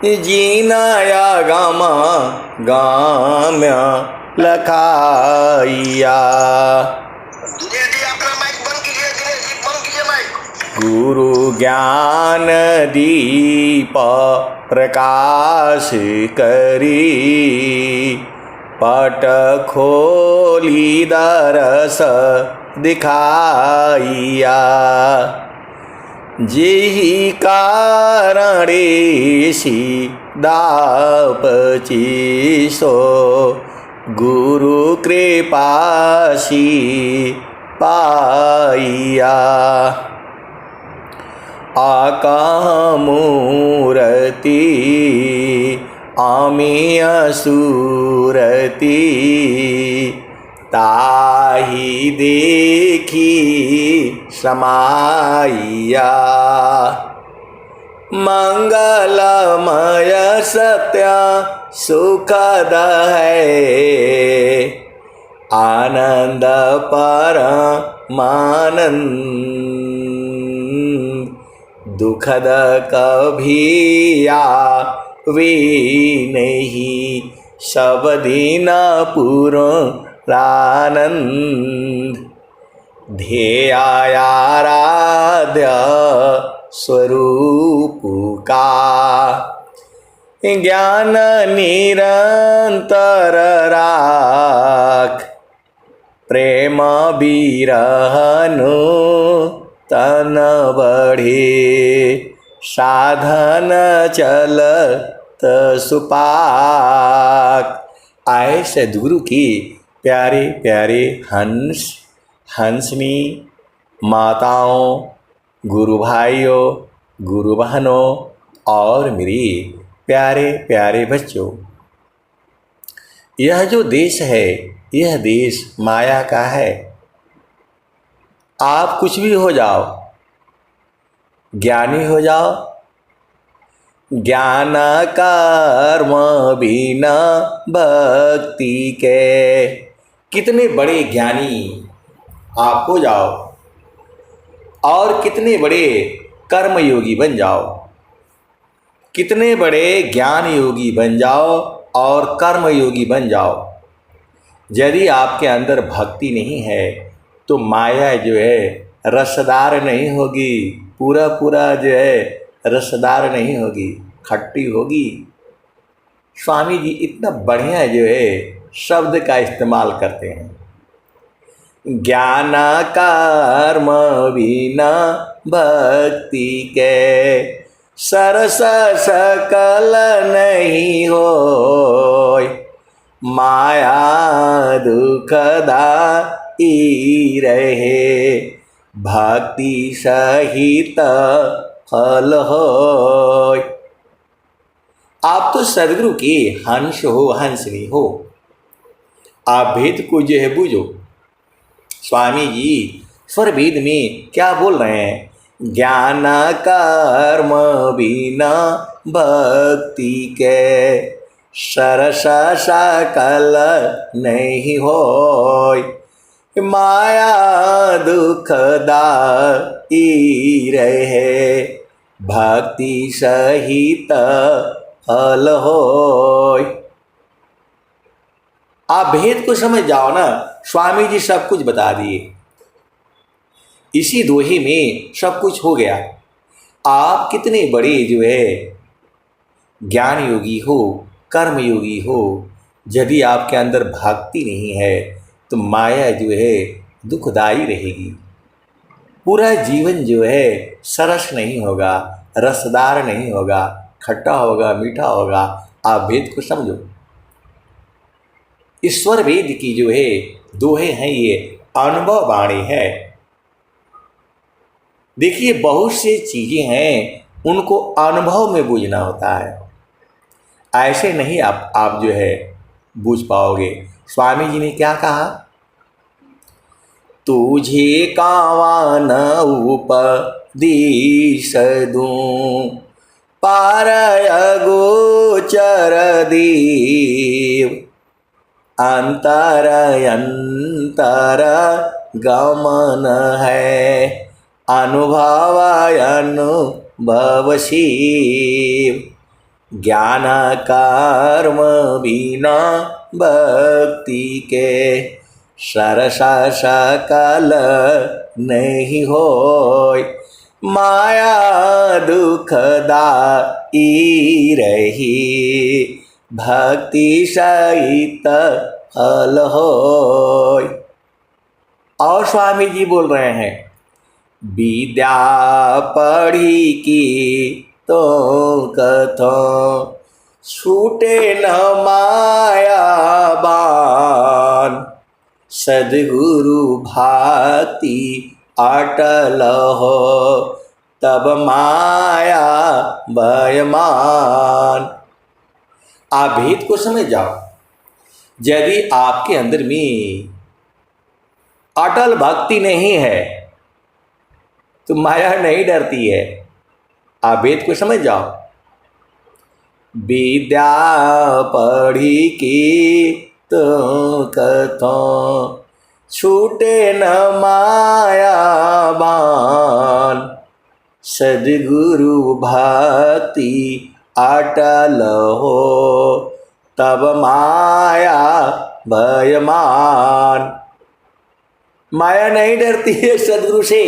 जीनाया gamma गाम्य लखाइया। अपना mic बंद कीजिए, दिनेश जी बंद कीजिए माइक। गुरु ज्ञान दीप प्रकाश करी, पट खोली दरस दिखाइया। जेहि कारणे दापची सो, गुरु कृपासी पाइया। आकामूरति आमी असुरति, ताहि देखी समाइया। मंगलमय सत्य सुखद है, आनंद परमानंद। दुखद कभी आवे नहीं, सब दिन पूर्णानंद। ध्येयाराध्य स्वरूप का, ज्ञान निरंतर राख। प्रेम बिरहनु तन बढ़े, साधन चलत सुपाक। आए सद्गुरु की प्यारे प्यारे हंस हंसनी माताओं, गुरु भाइयों, गुरु बहनों और मेरी प्यारे प्यारे बच्चों। यह जो देश है, यह देश माया का है। आप कुछ भी हो जाओ, ज्ञानी हो जाओ, ज्ञान कर्म बिना भक्ति के। कितने बड़े ज्ञानी आप हो जाओ और कितने बड़े कर्मयोगी बन जाओ, कितने बड़े ज्ञान योगी बन जाओ और कर्मयोगी बन जाओ, यदि आपके अंदर भक्ति नहीं है तो माया जो है रसदार नहीं होगी, पूरा पूरा जो है रसदार नहीं होगी, खट्टी होगी। स्वामी जी इतना बढ़िया जो है शब्द का इस्तेमाल करते हैं, ज्ञान कर्म बिना भक्ति के, सरस सकल नहीं होय, माया दुखदाई रहे, भक्ति सहित फल होय। आप तो सदगुरु की हंस हो, हंसनी हो। आप भेद को जो है बूझो। स्वामी जी स्वर भेद में क्या बोल रहे हैं? ज्ञान कर्म बिना भक्ति के, सरस सकल नहीं होय, माया दुखदाई रहे, भक्ति सहित फल होय। आप भेद को समझ जाओ ना, स्वामी जी सब कुछ बता दिए, इसी दोहे में सब कुछ हो गया। आप कितने बड़े जो है ज्ञान योगी हो, कर्म योगी हो, यदि आपके अंदर भक्ति नहीं है तो माया जो है दुखदाई रहेगी, पूरा जीवन जो है सरस नहीं होगा, रसदार नहीं होगा, खट्टा होगा, मीठा होगा। आप भेद को समझो। ईश्वर वेद की जो है दोहे हैं, ये अनुभव वाणी है। देखिए बहुत सी चीजें हैं उनको अनुभव में बूझना होता है, ऐसे नहीं आप जो है बूझ पाओगे। स्वामी जी ने क्या कहा? तुझे कावन उपदेश दूं, पारय गोचर देव, अंतर अंतर गमन है, अनुभव अनुभव शिव। ज्ञान कर्म बिना भक्ति के सरसा सकल नहीं होय। माया दुखदाई रही भक्ति सहित फल होय। और स्वामी जी बोल रहे हैं, विद्या पढ़ी की तो कथो छूटे न माया बान। सद्गुरु भाति अटल हो तब माया भयमान। आप भेद को समझ जाओ। यदि आपके अंदर में अटल भक्ति नहीं है तो माया नहीं डरती है। आप भेद को समझ जाओ। विद्या पढ़ी की तो कथो छूटे न माया बान। सद्गुरु भक्ति अटल हो तब माया भयमान। माया नहीं डरती है सद्गुरु से।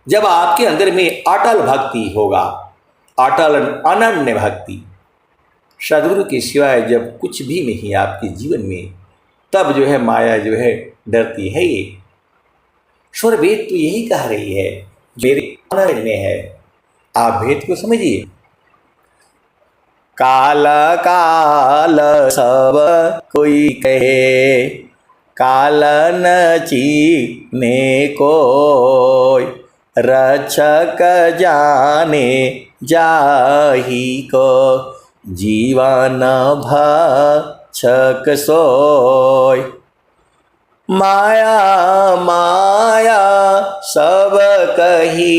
जब आपके अंदर में अटल भक्ति होगा, अटल अनन्य भक्ति, सद्गुरु के सिवाय जब कुछ भी नहीं आपके जीवन में, तब जो है माया जो है डरती है। ये स्वर वेद तो यही कह रही है, मेरे समझ में है। आप भेद को समझिए। काल काल सब कोई कहे, काल न चीने कोय। रक्षक जाने जाही को, जीवन भक्षक सोय। माया माया सब कही,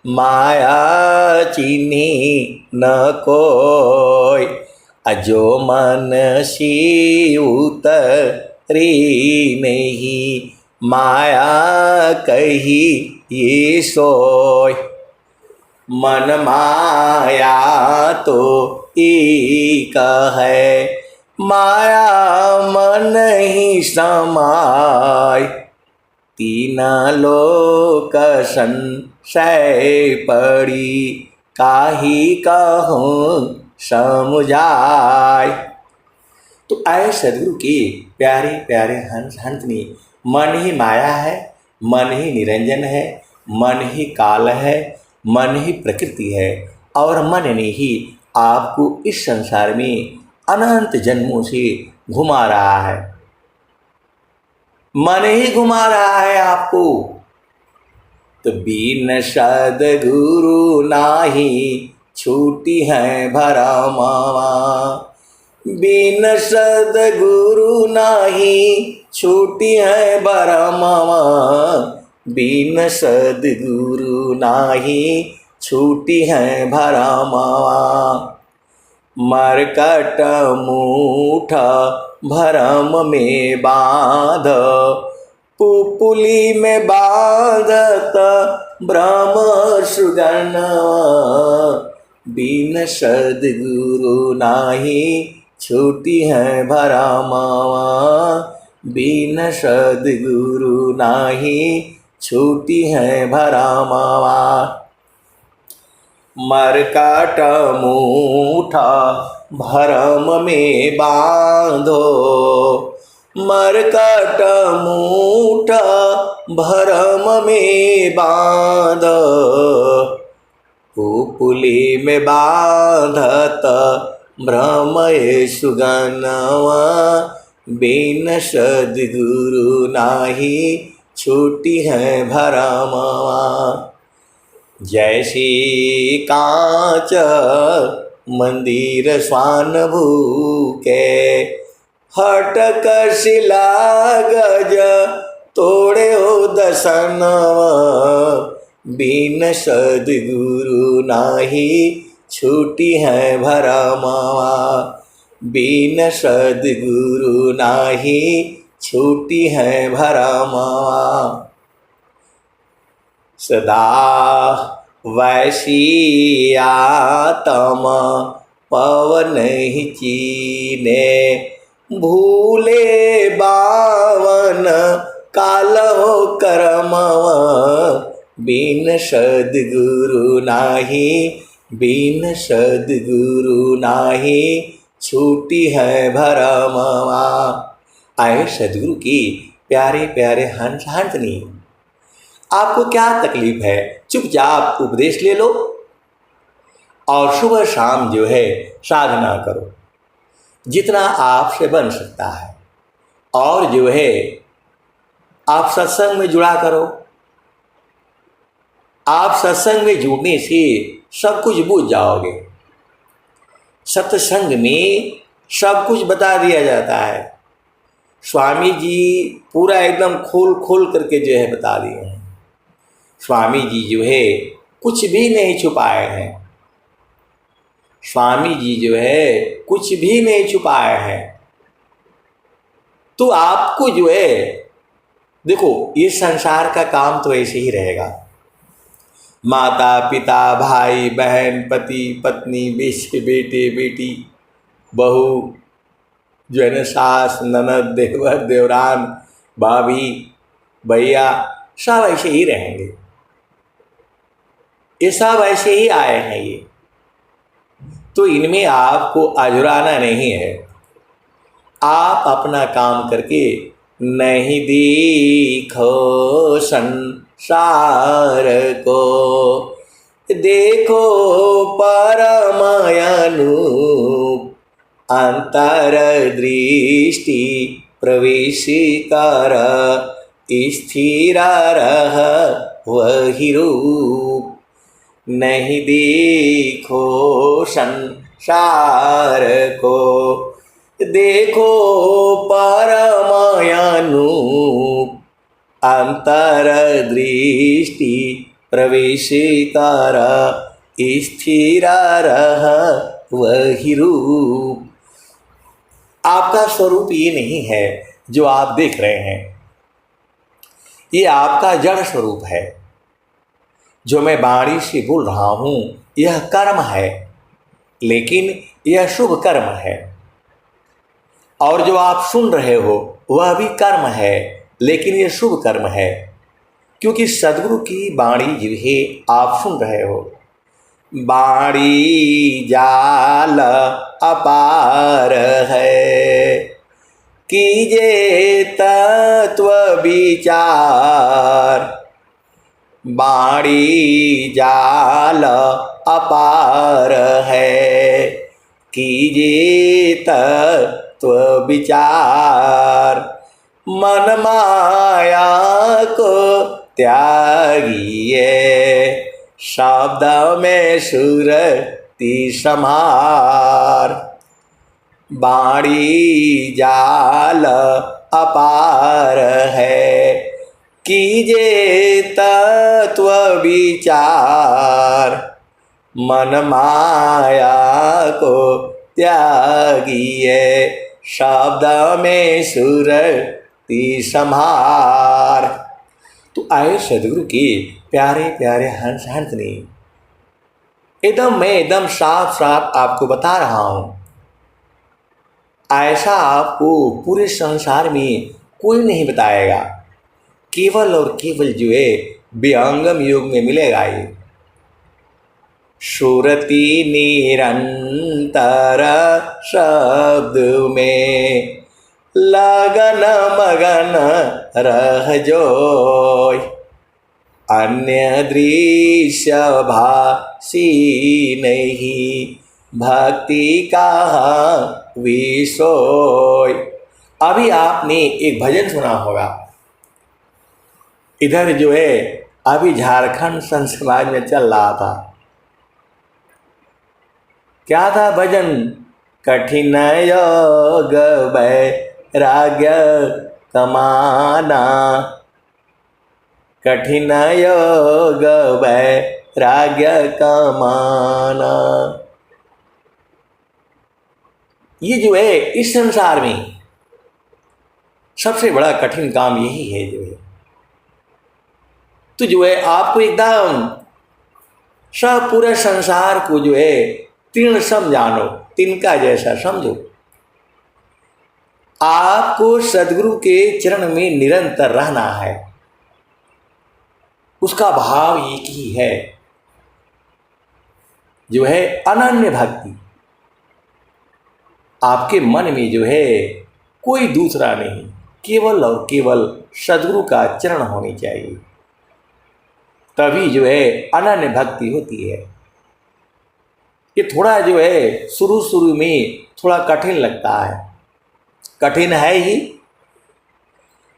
माया चिन्ही न कोय। अजो मन सी उतरी नहीं, माया कही ये सोय। मन माया तो एक है, माया मन ही समाय। तीन लोक संशय पड़ी, काहि कहूँ समुझाय। तो आए सद्गुरु के प्यारे प्यारे हंस ने, मन ही माया है, मन ही निरंजन है, मन ही काल है, मन ही प्रकृति है, और मन ने ही आपको इस संसार में अनंत जन्मों से घुमा रहा है। मन ही घुमा रहा है आपको। तो बिन सद्गुरु नाही छूटी है भरमावा। बिन सद्गुरु नाही छूटी है भरमावा। बिन सद्गुरु नाही छूटी है भरमावा। मरकट मूठ भरम में बांध, पुपुली में बांधत ब्रह्म सुगन। बिन सद्गुरु नाही छूटी है भरमावा। बिन सद्गुरु नाही छूटी है भरमावा। मरकट मूठ भरम में बांधो, मरकट मूठ भरम में बांध। पुपुली में बांधत ब्रह्म सुगनवा। बिन सद्गुरु नाही छूटी है भरमावा। जैसी कांच मंदिर स्वान भूके, हटक शिला गज तोड़े हो दसनवा। बिन सद्गुरु नाही छूटी है भरमावा। बिन सद्गुरु नाही छूटी है भरमावा। सदा वैसी आत्म पवन ही चीने, भूले बावन कालो कर्मव, बिन सद्गुरु नाही, बिन सद्गुरु नाही, छूटी है भरमवा। आए सद्गुरु की प्यारे प्यारे हंस हंसनी, आपको क्या तकलीफ है? चुपचाप उपदेश ले लो और सुबह शाम जो है साधना करो जितना आपसे बन सकता है, और जो है आप सत्संग में जुड़ा करो। आप सत्संग में जुड़ने से सब कुछ बूझ जाओगे। सत्संग में सब कुछ बता दिया जाता है। स्वामी जी पूरा एकदम खोल खोल करके जो है बता दिए हैं। स्वामी जी जो है कुछ भी नहीं छुपाए हैं। स्वामी जी जो है कुछ भी नहीं छुपाए हैं। तो आपको जो है देखो, ये संसार का काम तो ऐसे ही रहेगा। माता पिता भाई बहन पति पत्नी बेटे बेटी बहू जो है ना, सास ननद देवर देवरान भाभी भैया, सब ऐसे ही रहेंगे। ये सब ऐसे ही आए हैं। ये तो इनमें आपको अझुराना नहीं है। आप अपना काम करके नहीं देखो संसार को, देखो परमयानुप अंतर दृष्टि प्रवेश कर, स्थिर रह वही रूप। नहीं देखो संसार को, देखो परमयानुप अंतर दृष्टि प्रवेश कर, स्थिर रह वही रूप। आपका स्वरूप ये नहीं है जो आप देख रहे हैं। ये आपका जड़ स्वरूप है। जो मैं वाणी से बोल रहा हूँ यह कर्म है, लेकिन यह शुभ कर्म है। और जो आप सुन रहे हो वह भी कर्म है, लेकिन यह शुभ कर्म है, क्योंकि सद्गुरु की वाणी जो है आप सुन रहे हो। वाणी जाल अपार है, कीजे तत्व विचार। वाणी जाल अपार है, कीजे तत्व विचार। मन माया को त्यागिए, शब्द में सुरति समार। वाणी जाल अपार है, कीजे तत्व विचार। मन माया को त्यागिए, शब्द में सुरति समार। तो आए सदगुरु के प्यारे प्यारे हंस हंसनी, मैं एकदम साफ साफ आपको बता रहा हूँ। ऐसा आपको पूरे संसार में कोई नहीं बताएगा। केवल और केवल जो है विहंगम योग में मिलेगा ये। सुरति निरंतर शब्द में, लगन मगन रह जोय। अन्य दृश्य भासी नहीं, भक्ति का विषय। अभी आपने एक भजन सुना होगा। इधर जो है अभी झारखंड संत समाज में चल रहा था। क्या था भजन? कठिन योग वैराग्य कमाना, कठिन योग वैराग्य कमाना। ये जो है इस संसार में सबसे बड़ा कठिन काम यही है। जो है तो जो है आपको एकदम सब पूरे संसार को जो है तीर्ण सम जानो, तिनका जैसा समझो। आपको सदगुरु के चरण में निरंतर रहना है, उसका भाव एक ही है, जो है अनन्य भक्ति। आपके मन में जो है कोई दूसरा नहीं, केवल और केवल सदगुरु का चरण होनी चाहिए, तभी जो है अनन्य भक्ति होती है। ये थोड़ा जो है शुरू में थोड़ा कठिन लगता है, कठिन है ही।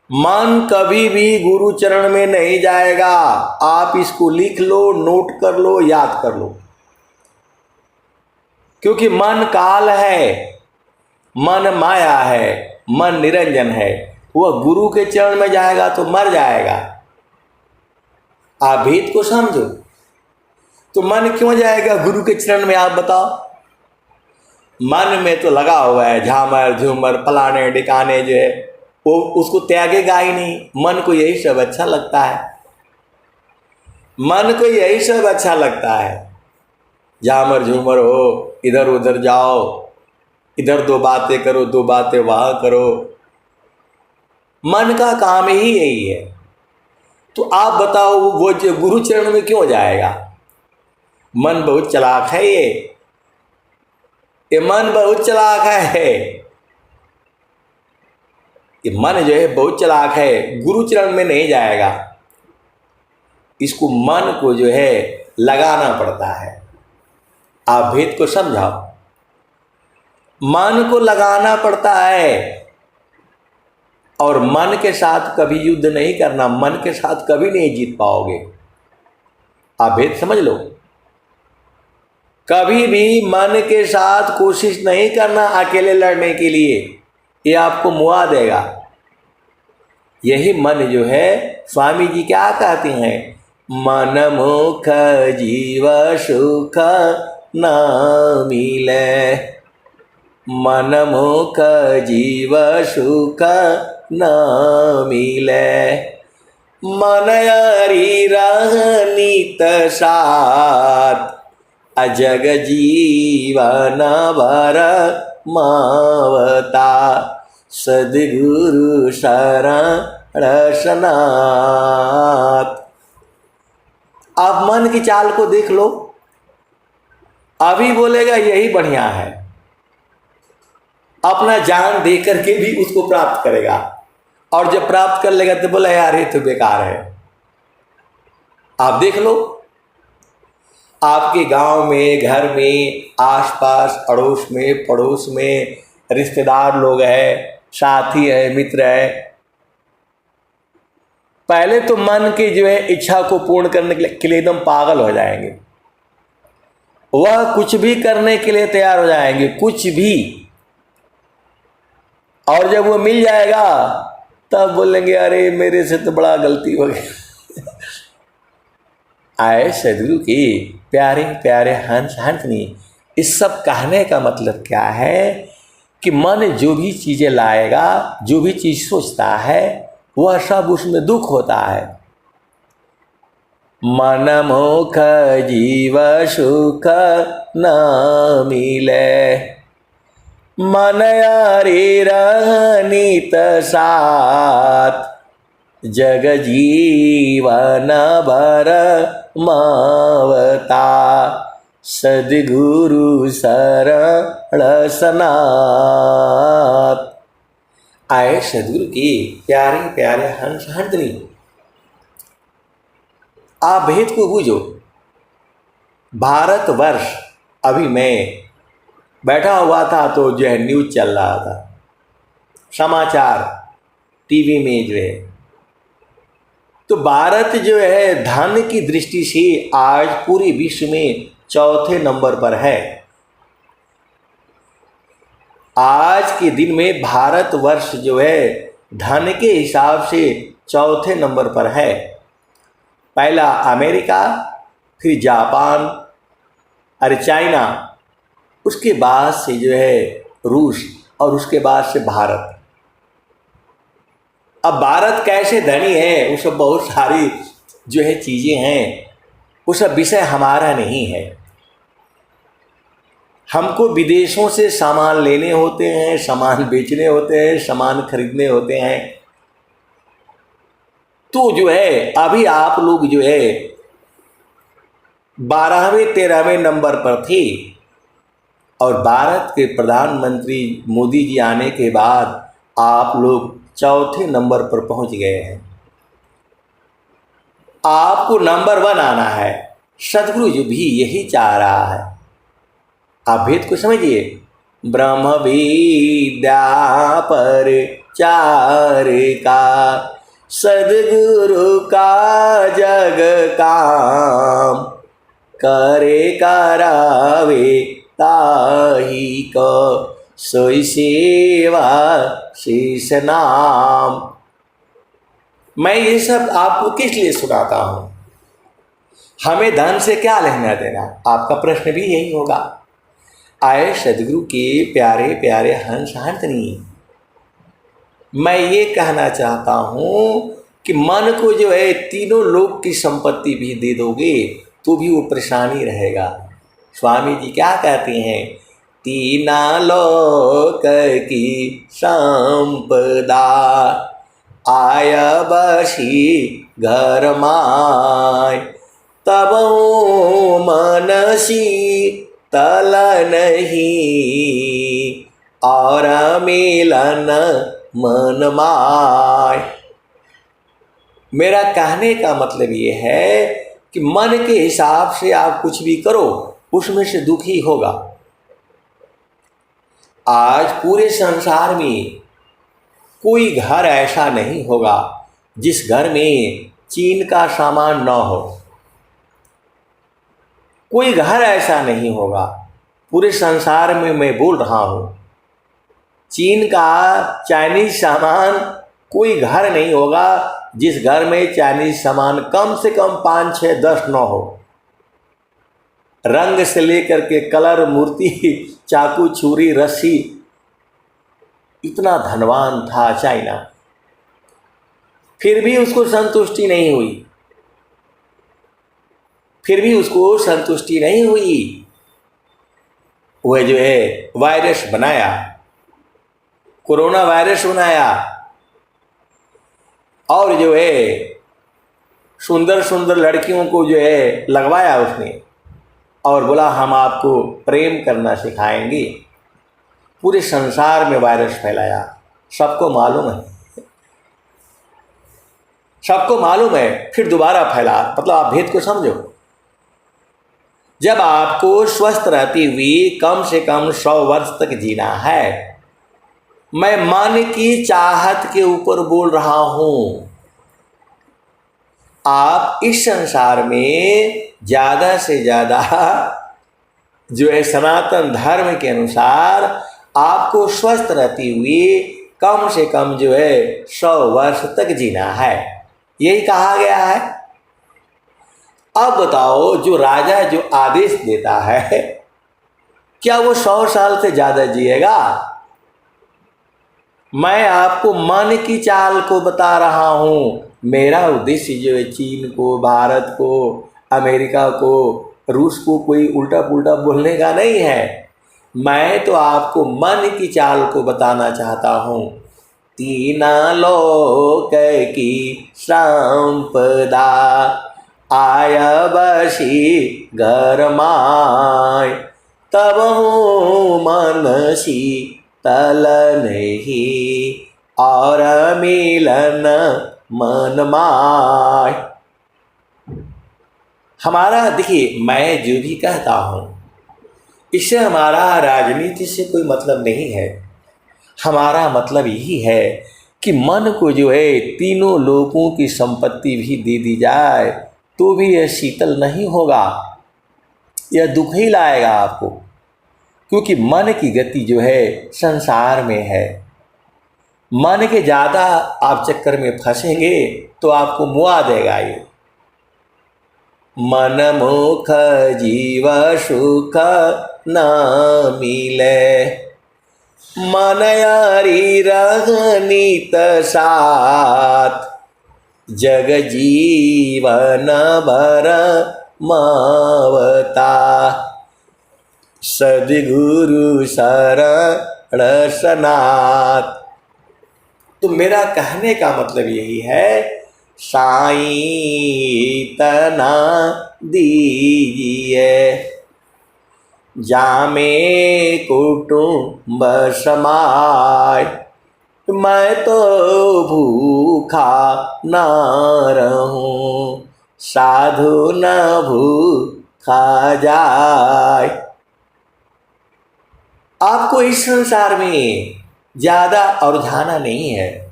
मन कभी भी गुरु चरण में नहीं जाएगा। आप इसको लिख लो, नोट कर लो, याद कर लो, क्योंकि मन काल है, मन माया है, मन निरंजन है। वह गुरु के चरण में जाएगा तो मर जाएगा। आप भेद को समझो। तो मन क्यों जाएगा गुरु के चरण में, आप बताओ। मन में तो लगा हुआ है झामर झूमर फलाने डिकाने, जो है वो उसको त्यागेगा ही नहीं। मन को यही सब अच्छा लगता है, मन को यही सब अच्छा लगता है। झामर झूमर हो, इधर उधर जाओ, इधर दो बातें करो, दो बातें वहाँ करो, मन का काम ही यही है। तो आप बताओ वो जो गुरु चरण में क्यों जाएगा। मन बहुत चालाक है, ये मन बहुत चालाक है, ये मन जो है बहुत चालाक है, गुरु चरण में नहीं जाएगा। इसको मन को जो है लगाना पड़ता है। आप भेद को समझाओ। मन को लगाना पड़ता है, और मन के साथ कभी युद्ध नहीं करना, मन के साथ कभी नहीं जीत पाओगे। आप भेद समझ लो। कभी भी मन के साथ कोशिश नहीं करना अकेले लड़ने के लिए, ये आपको मुआ देगा। यही मन जो है, स्वामी जी क्या कहते हैं, मन मुख जीव सुख न मिले, मन मुख जीव सुख न मिले, मन हरि रहनित साथ, अजग जीवन भर मावता, सद्गुरु शरण सनाथ। आप मन की चाल को देख लो। अभी बोलेगा यही बढ़िया है, अपना जान दे करके भी उसको प्राप्त करेगा, और जब प्राप्त कर लेगा तो बोला यार ये तो बेकार है। आप देख लो, आपके गांव में, घर में, आसपास, अड़ोस में, पड़ोस में रिश्तेदार लोग हैं, साथी है, मित्र है। पहले तो मन की जो है इच्छा को पूर्ण करने के लिए एकदम पागल हो जाएंगे, वह कुछ भी करने के लिए तैयार हो जाएंगे, कुछ भी। और जब वो मिल जाएगा तब बोलेंगे अरे मेरे से तो बड़ा गलती हो गई। आए सदगुरु की प्यारे प्यारे हंस हंसनी। इस सब कहने का मतलब क्या है कि मन जो भी चीज़ें लाएगा, जो भी चीज़ सोचता है, वह सब उसमें दुख होता है। मन मुख जीव सुख न मिले, मन हरि रहनित साथ, जग जीवन भर मावता, सद्गुरु शरण सनाथ। आए सद्गुरु की प्यारे प्यारे हंस हंसनी। आप भेद को बूझो। भारतवर्ष, अभी मैं बैठा हुआ था तो जो है न्यूज़ चल रहा था, समाचार टीवी में जो है, तो भारत जो है धन की दृष्टि से आज पूरे विश्व में चौथे नंबर पर है। आज के दिन में भारतवर्ष जो है धन के हिसाब से चौथे नंबर पर है। पहला अमेरिका, फिर जापान, और चाइना, उसके बाद से जो है रूस, और उसके बाद से भारत। अब भारत कैसे धनी है, वो सब बहुत सारी जो है चीज़ें हैं, उस विषय हमारा नहीं है। हमको विदेशों से सामान लेने होते हैं, सामान बेचने होते हैं, सामान खरीदने होते हैं। तो जो है अभी आप लोग जो है 12वें 13वें नंबर पर थे और भारत के प्रधानमंत्री मोदी जी आने के बाद आप लोग चौथे नंबर पर पहुंच गए हैं। आपको नंबर 1 आना है। सदगुरु जी भी यही चाह रहा है। आप भेद को समझिए। ब्रह्म विद्या पर चार का सदगुरु का जग काम, करे करावे ताही को सोई सेवा शीश नाम। मैं ये सब आपको किस लिए सुनाता हूँ? हमें धन से क्या लेना देना? आपका प्रश्न भी यही होगा। आए सदगुरु के प्यारे प्यारे हंस हंसनी, मैं ये कहना चाहता हूँ कि मन को जो है तीनों लोक की संपत्ति भी दे दोगे तो भी वो परेशानी रहेगा। स्वामी जी क्या कहते हैं? तीना लोक की संपदा आय बसी घर माय, तब मनसी तल नहीं और मिलन मन माय। मेरा कहने का मतलब ये है कि मन के हिसाब से आप कुछ भी करो उसमें से दुखी होगा। आज पूरे संसार में कोई घर ऐसा नहीं होगा जिस घर में चीन का सामान न हो। कोई घर ऐसा नहीं होगा पूरे संसार में, मैं बोल रहा हूँ। चीन का चाइनीज सामान कोई घर नहीं होगा जिस घर में चाइनीज सामान कम से कम 5, 6, 10 न हो। रंग से लेकर के कलर, मूर्ति, चाकू, छुरी, रस्सी, इतना धनवान था चाइना, फिर भी उसको संतुष्टि नहीं हुई। वह जो है वायरस बनाया, कोरोना वायरस बनाया और जो है सुंदर सुंदर लड़कियों को जो है लगवाया उसने और बोला हम आपको प्रेम करना सिखाएंगे। पूरे संसार में वायरस फैलाया। सबको मालूम है, फिर दोबारा फैला। मतलब आप भेद को समझो। जब आपको स्वस्थ रहती हुई कम से कम 100 वर्ष तक जीना है, मैं मन की चाहत के ऊपर बोल रहा हूं। आप इस संसार में ज़्यादा से ज़्यादा जो है सनातन धर्म के अनुसार आपको स्वस्थ रहती हुई कम से कम जो है 100 वर्ष तक जीना है, यही कहा गया है। अब बताओ, जो राजा जो आदेश देता है, क्या वो 100 साल से ज़्यादा जिएगा? मैं आपको मन की चाल को बता रहा हूँ। मेरा उद्देश्य जो है चीन को, भारत को, अमेरिका को, रूस को कोई उल्टा पुल्टा बोलने का नहीं है। मैं तो आपको मन की चाल को बताना चाहता हूँ। तीना लोक की संपदा आय बसी घर माय, तब मनसी तल नहीं और मिलन मन माय। हमारा देखिए, मैं जो भी कहता हूँ इससे हमारा राजनीति से कोई मतलब नहीं है। हमारा मतलब यही है कि मन को जो है तीनों लोगों की संपत्ति भी दे दी जाए तो भी यह शीतल नहीं होगा, यह दुख ही लाएगा आपको। क्योंकि मन की गति जो है संसार में है। मन के ज़्यादा आप चक्कर में फंसेंगे तो आपको मुआ देगा ये। मन मुख जीव सुख न मिले, मन यारी रहनीत साथ, जग जीवन भर मावता। सद्गुरु शरण सनात। तो मेरा कहने का मतलब यही है, साईं तना दीजिए, जामे कुटुंब समाय, मैं तो भूखा न रहूं, साधु न भूखा जाए। आपको इस संसार में ज़्यादा उलझाना नहीं है,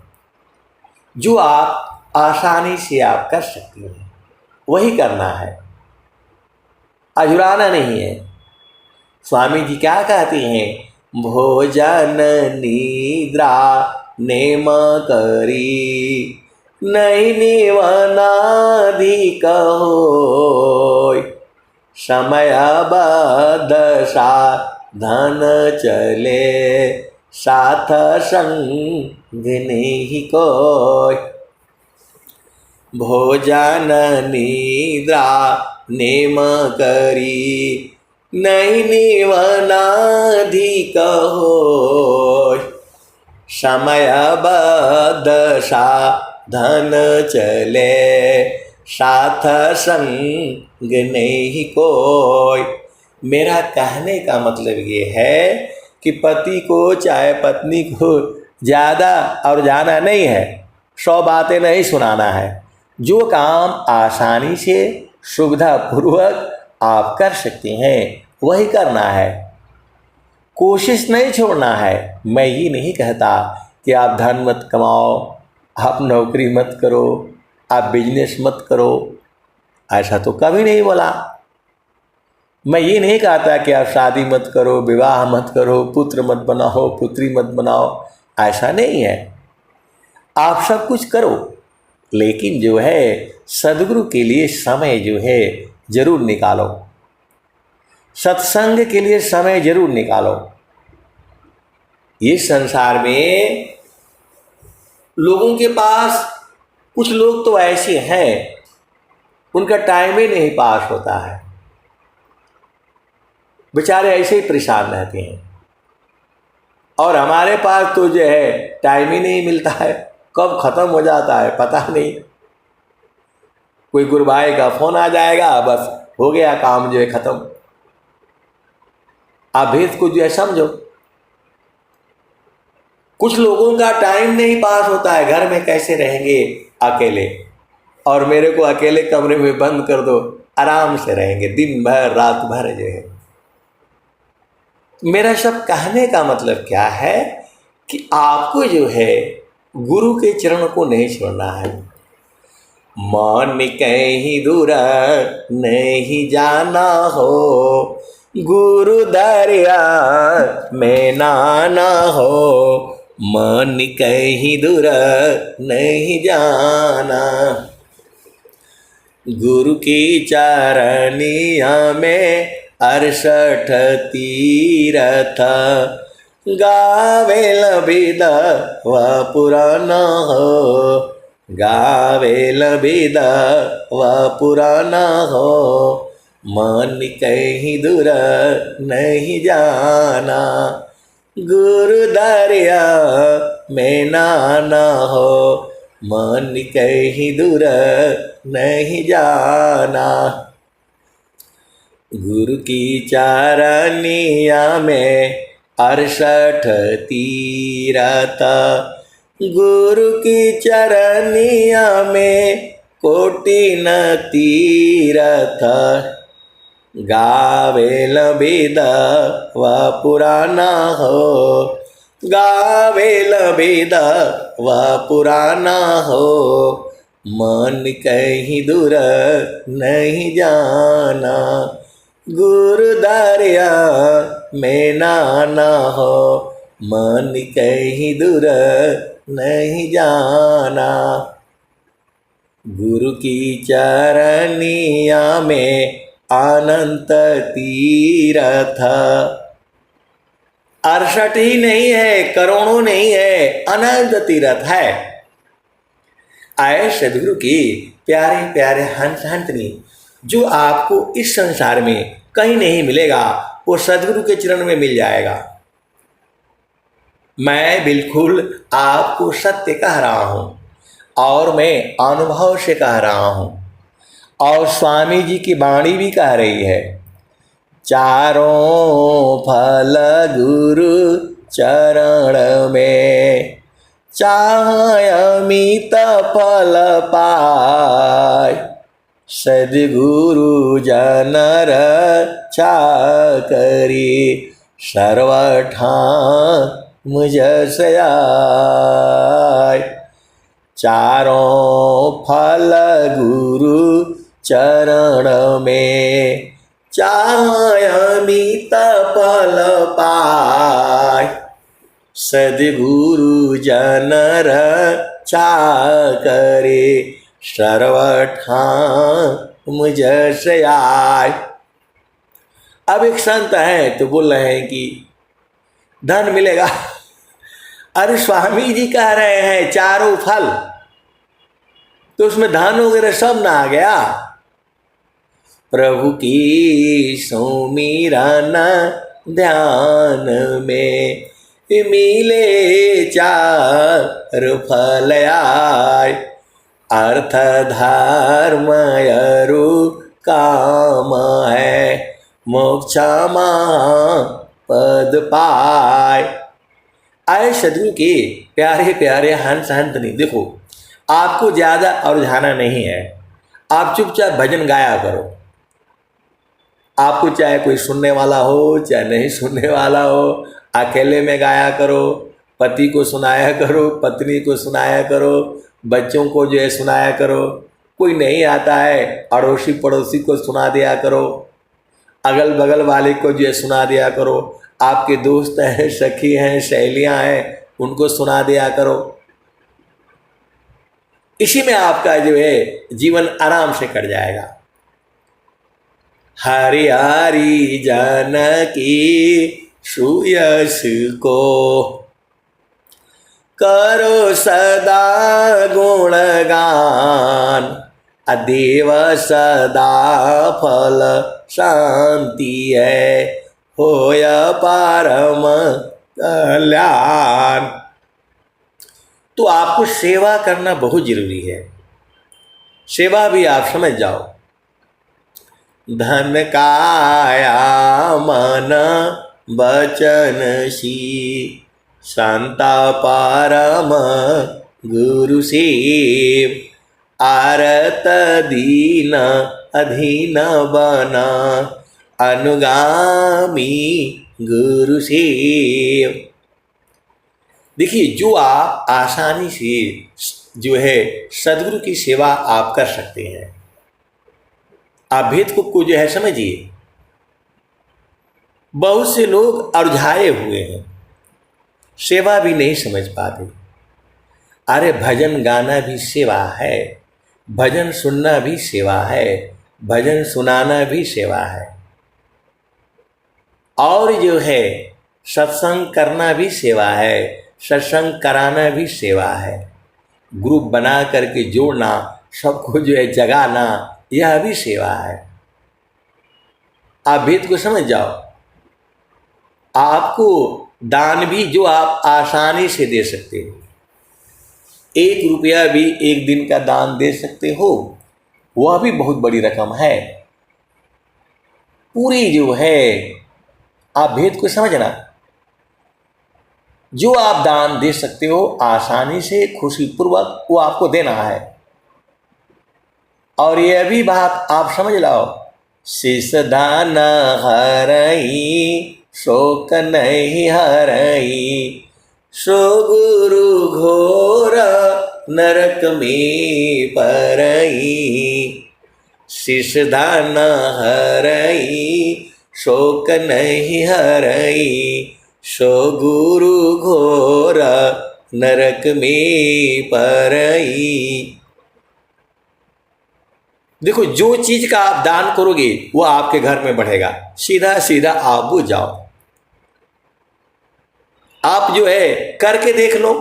जो आप आसानी से आप कर सकते हो वही करना है, अझुराना नहीं है। स्वामी जी क्या कहते हैं, भोजन निद्रा नेम करी, नहीं निवनाधिक होय, समय बदशा धन चले, साथ संग नहीं कोय। भोजन निद्रा नेम करी, नहीं निवनाधिक होय, समय बदशा धन चले, साथ संग नहीं कोय। मेरा कहने का मतलब ये है कि पति को चाहे पत्नी को ज़्यादा और जाना नहीं है, 100 बातें नहीं सुनाना है। जो काम आसानी से सुविधापूर्वक आप कर सकते हैं वही करना है, कोशिश नहीं छोड़ना है। मैं ये नहीं कहता कि आप धन मत कमाओ, आप नौकरी मत करो, आप बिजनेस मत करो, ऐसा तो कभी नहीं बोला। मैं ये नहीं कहता कि आप शादी मत करो, विवाह मत करो, पुत्र मत बनाओ, पुत्री मत बनाओ, ऐसा नहीं है। आप सब कुछ करो, लेकिन जो है सद्गुरु के लिए समय जो है जरूर निकालो, सत्संग के लिए समय जरूर निकालो। इस संसार में लोगों के पास कुछ लोग तो ऐसे हैं, उनका टाइम ही नहीं पास होता है, बेचारे ऐसे ही परेशान रहते हैं। और हमारे पास तो जो है टाइम ही नहीं मिलता है, कब ख़त्म हो जाता है पता नहीं। कोई गुरु भाई का फ़ोन आ जाएगा, बस हो गया काम जो है ख़त्म। आप भेद को जो है समझो। कुछ लोगों का टाइम नहीं पास होता है, घर में कैसे रहेंगे अकेले, और मेरे को अकेले कमरे में बंद कर दो, आराम से रहेंगे दिन भर रात भर जो है। मेरा सब कहने का मतलब क्या है कि आपको जो है गुरु के चरण को नहीं छोड़ना है। मन कहीं दूर नहीं जाना हो, गुरु दरिया में नाना हो, मन कहीं दूर नहीं जाना। गुरु की चरनिया में 68 तीरथ, गावे लबिदा व पुराना हो, गावे लबिदा व पुराना हो, मन कहीं दूर नहीं जाना, गुरु दरिया में नाना हो, मन कहीं दूर नहीं जाना। गुरु की चरनिया में 68 तीरथ, गुरु की चरनिया में कोटि न तीरथ, गावे लबिदा व पुराना हो, गावे लबिदा व पुराना हो, मन कहीं दूर नहीं जाना, गुरु दरिया में नाना हो, मन कहीं दूर नहीं जाना। गुरु की चरनिया में अनंत तीरथ, 68 ही नहीं है, करोड़ों नहीं है, अनंत तीरथ है। आए सदगुरु की प्यारे प्यारे हंस हंसनी, जो आपको इस संसार में कहीं नहीं मिलेगा वो सदगुरु के चरण में मिल जाएगा। मैं बिल्कुल आपको सत्य कह रहा हूँ और मैं अनुभव से कह रहा हूँ और स्वामी जी की वाणी भी कह रही है, चारों फल गुरु चरण में चाहे अमित फल पाय, सद्गुरु जन रक्षा करी सर्वठाम मुझ आय। चारों फल गुरु चरण में चाहे अमित फल पाय, सद्गुरु जन रक्षा करे सर्वठाम मुझ आय। अब एक संत हैं तो बोल रहे हैं कि धन मिलेगा। अरे स्वामी जी कह रहे हैं चारों फल, तो उसमें धन वगैरह सब ना आ गया। प्रभु की सुमिरन ध्यान में मिले चार फल आय, अर्थ धर्म अरु काम है मोक्ष पद पाय। आए सदगुरु के प्यारे प्यारे हंस हंस नहीं, देखो आपको ज़्यादा उलझाना नहीं है, आप चुपचाप भजन गाया करो। आपको चाहे कोई सुनने वाला हो चाहे नहीं सुनने वाला हो, अकेले में गाया करो, पति को सुनाया करो, पत्नी को सुनाया करो, बच्चों को जो है सुनाया करो। कोई नहीं आता है अड़ोसी पड़ोसी को सुना दिया करो, अगल बगल वाले को जो है सुना दिया करो, आपके दोस्त हैं, सखी हैं, सहेलियां हैं, उनको सुना दिया करो। इसी में आपका जो है जीवन आराम से कट जाएगा। हरि हरि जानकी सुयश को करो सदा गुणगान, अदेव सदा फल शांति है होय परम कल्याण। तो आपको सेवा करना बहुत जरूरी है। सेवा भी आप समझ जाओ, धन काया मन बचन सी शांता परम गुरु सेव, आरत दीन अधीन बना अनुगामी गुरु सेव। देखिए, जो आप आसानी से जो है सदगुरु की सेवा आप कर सकते हैं। आप भेद को जो है समझिए। बहुत से लोग उलझाए हुए हैं, सेवा भी नहीं समझ पाते। अरे भजन गाना भी सेवा है, भजन सुनना भी सेवा है, भजन सुनाना भी सेवा है, और जो है सत्संग करना भी सेवा है, सत्संग कराना भी सेवा है, ग्रुप बना करके जोड़ना, सबको जो है जगाना, यह भी सेवा है। आप भेद को समझ जाओ। आपको दान भी जो आप आसानी से दे सकते हो, 1 रुपया भी एक दिन का दान दे सकते हो, वह भी बहुत बड़ी रकम है। पूरी जो है आप भेद को समझना, जो आप दान दे सकते हो आसानी से खुशीपूर्वक वो आपको देना है। और यह भी बात आप समझ लाओ, शिष दान हरई शोक नहीं हरई, सो गुरु घोर नरक में परई। शिष दान हरई शोक नहीं हरई, सो गुरु घोर नरक में परई। देखो, जो चीज का आप दान करोगे वो आपके घर में बढ़ेगा। सीधा सीधा आप बुझ जाओ। आप जो है करके देख लो,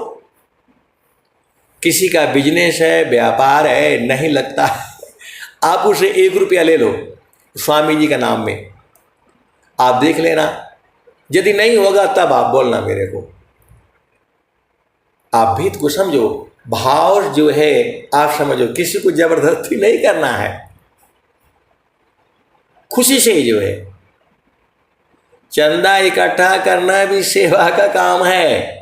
किसी का बिजनेस है, व्यापार है, नहीं लगता है, आप उसे 1 रुपया ले लो स्वामी जी का नाम में, आप देख लेना, यदि नहीं होगा तब आप बोलना मेरे को। आप भी तो समझो, भाव जो है आप समझो, किसी को जबरदस्ती नहीं करना है, खुशी से जो है। चंदा इकट्ठा करना भी सेवा का काम है।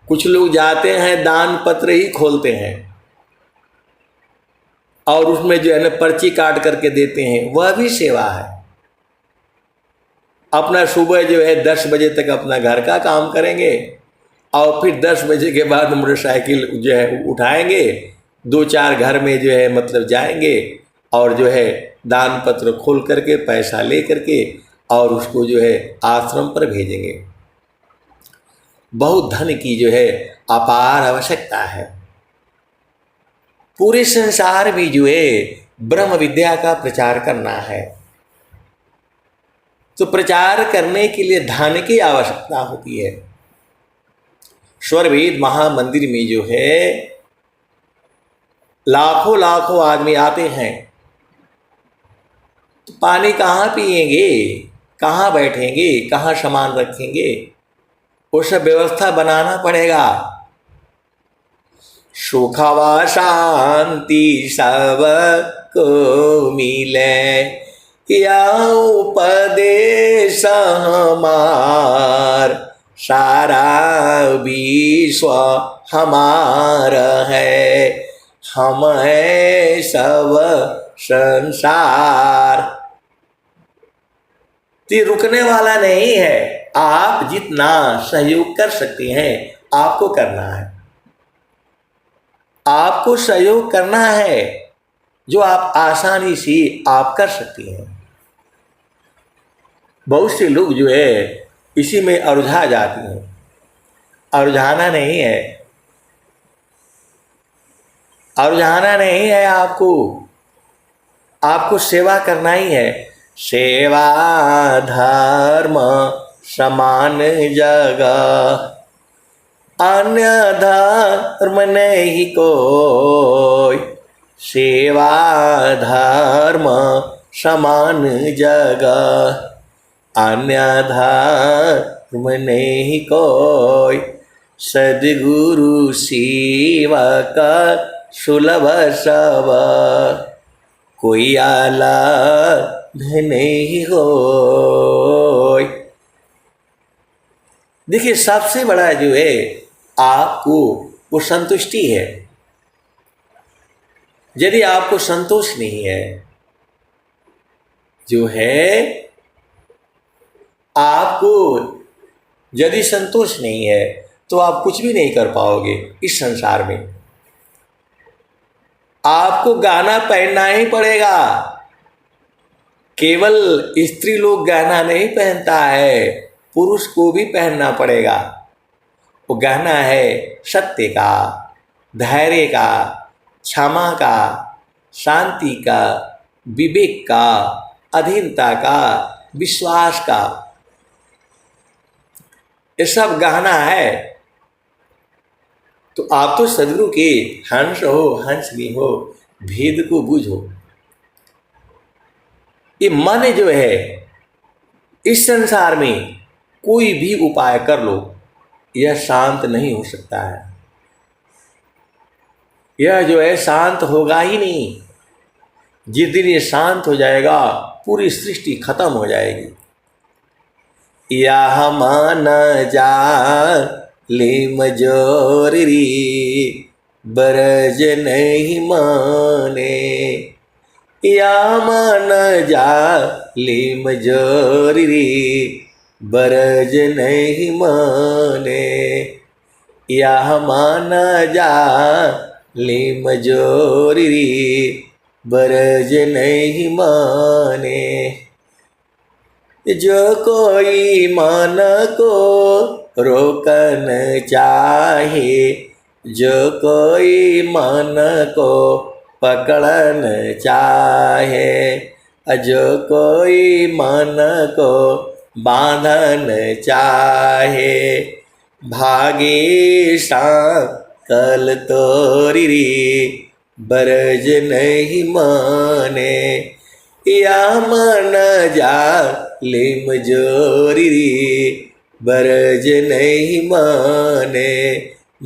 कुछ लोग जाते हैं दान पत्र ही खोलते हैं और उसमें जो है ना पर्ची काट करके देते हैं, वह भी सेवा है। अपना सुबह जो है 10 बजे तक अपना घर का काम करेंगे और फिर 10 बजे के बाद मोटरसाइकिल जो है उठाएंगे, 2-4 घर में जो है मतलब जाएंगे और जो है दान पत्र खोल करके पैसा ले करके और उसको जो है आश्रम पर भेजेंगे। बहुत धन की जो है अपार आवश्यकता है। पूरे संसार में जो है ब्रह्म विद्या का प्रचार करना है, तो प्रचार करने के लिए धन की आवश्यकता होती है। स्वरवेद महामंदिर में जो है लाखों लाखों आदमी आते हैं, तो पानी कहाँ पिएंगे, कहाँ बैठेंगे, कहाँ सामान रखेंगे, वो सब व्यवस्था बनाना पड़ेगा। सुख व शांति सब को मिले, या उपदेश हमार, सारा विश्व हमारा है, हम है सब संसार। तो रुकने वाला नहीं है। आप जितना सहयोग कर सकते हैं आपको करना है, आपको सहयोग करना है जो आप आसानी से आप कर सकते हैं। बहुत से लोग जो है इसी में उलझा जाते हैं, उलझाना नहीं है, उलझाना नहीं है। आपको सेवा करना ही है। सेवा धर्म समान जगह, अन्य धर्म नहीं कोई, सेवा धर्म समान जगह, अन्य धर्म नहीं कोई, सद्गुरु सेवक सुलभ सब, कोई अलग नहीं होय। देखिए सबसे बड़ा जो है आपको वो संतुष्टि है। यदि आपको संतोष नहीं है, जो है आपको यदि संतोष नहीं है तो आप कुछ भी नहीं कर पाओगे इस संसार में। आपको गहना पहनना ही पड़ेगा। केवल स्त्री लोग गहना नहीं पहनता है, पुरुष को भी पहनना पड़ेगा। वो गहना है सत्य का, धैर्य का, क्षमा का, शांति का, विवेक का, अधीनता का, विश्वास का, ये सब गहना है। तो आप तो सदगुरु के हंस हो, हंसनी हो, भेद को बूझो। ये मन जो है इस संसार में कोई भी उपाय कर लो, यह शांत नहीं हो सकता है। यह जो है शांत होगा ही नहीं। जिस दिन ये शांत हो जाएगा पूरी सृष्टि खत्म हो जाएगी। यह मन जाले मजोरी, बरज नहीं माने, या मन जाले मजोरी, बरज नहीं माने, या मन जाले मजोरी, बरज नहीं माने। जो कोई मन को रोकन चाहे, जो कोई मन को पकड़न चाहे, जो कोई मन को बांधन चाहे, भागे सांकल तोरी, बरज नहीं माने या मन जालिम जोरी रे बरज नहीं माने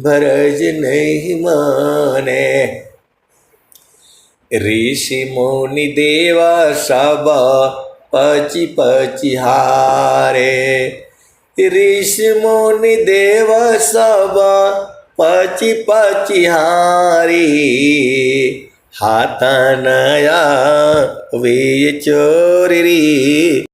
बरज नहीं माने ऋषि मुनि देवा सब पची पची हारे ऋषि मुनि देव सब पची पची हारी हाथ नया वे चोरी